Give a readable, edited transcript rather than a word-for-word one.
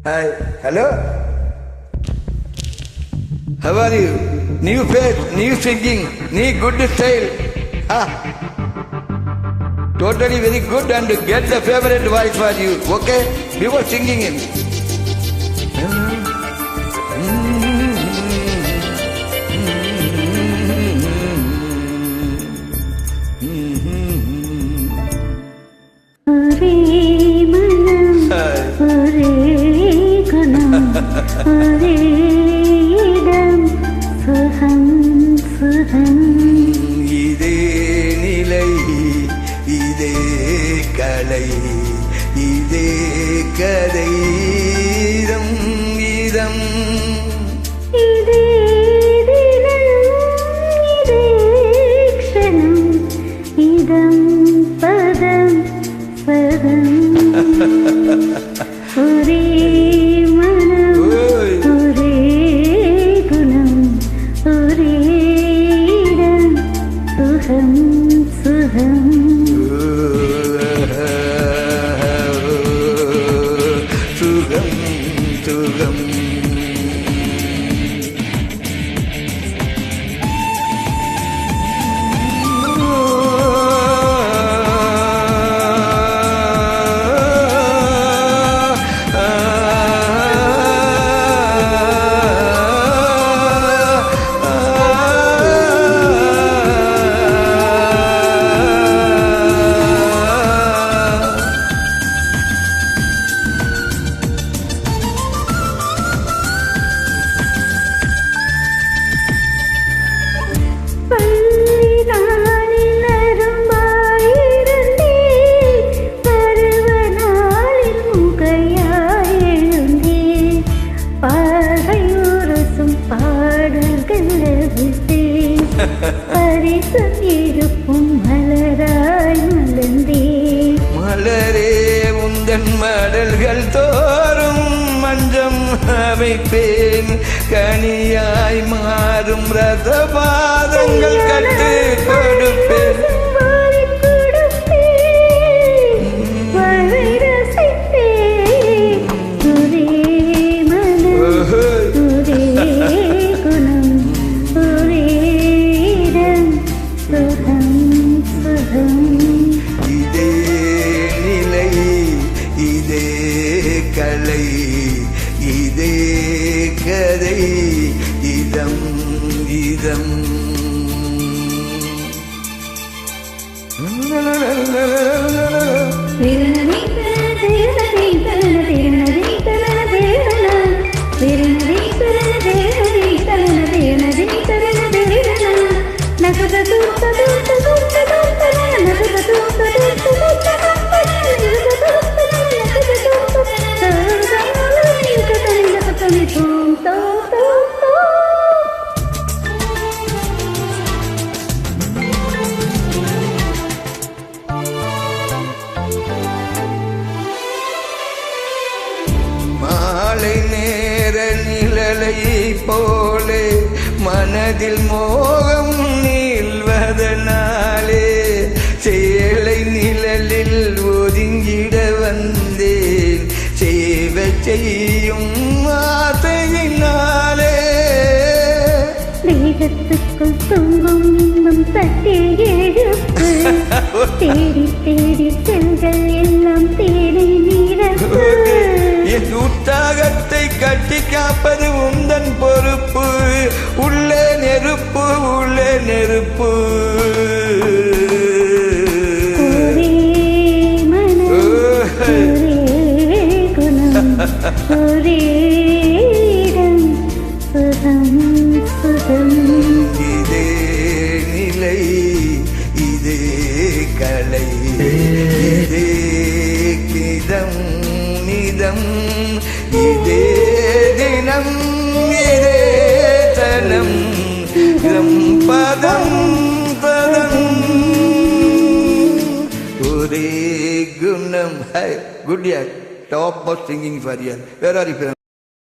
Hi, hello. How are you? New face, new singing, new good style. Ah, totally very good and get the favorite voice for you. Okay, before singing in. இதே நிலை இதே கலை இதே கதை இதம் இதம் இதே தினம் இதே க்ஷணம் இதம் பதம் பதம் ஒரே மனம் ஒரே குணம் ஒரே இடம் சுகம் சுகம் சுகம் சுகம் மலரே உந்தன் மடல்கள் தோறும் மஞ்சம் அமைப்பேன் கனியாய் மாறும் ரத பாதங்கள் கட்டு கொடுப்பேன் இதே நிலை இதே கலை இதே கதை இதம் இதம் மாலை நேர நிழலை போலே மனதில் மோகம் நீள்வதனாலே சேலை நிழலில் ஒதுங்கிட வந்தேன் சேவை செய்யும் ஆசையினாலே தேகத்துக்குள் தொங்கும் இன்பம் தட்டி எழுப்பு தேடி தேடி செல்கள் எல்லாம் தேடி நீரப்பு என் உற்சாகத்தை கட்டி காப்பது உந்தன் பொறுப்பு உள்ளே நெருப்பு உள்ளே நெருப்பு ஒரே மனம் ஒரே குணம் ஒரே இடம் சுகம் சுகம் இதே நிலை இதே கலை இதே கிதம் நிதம் இதே தினம் இதே தனம் இதம் பதம் பதம் ஒரே குணம். Hi, good year. Top most singing for you. Where are you from?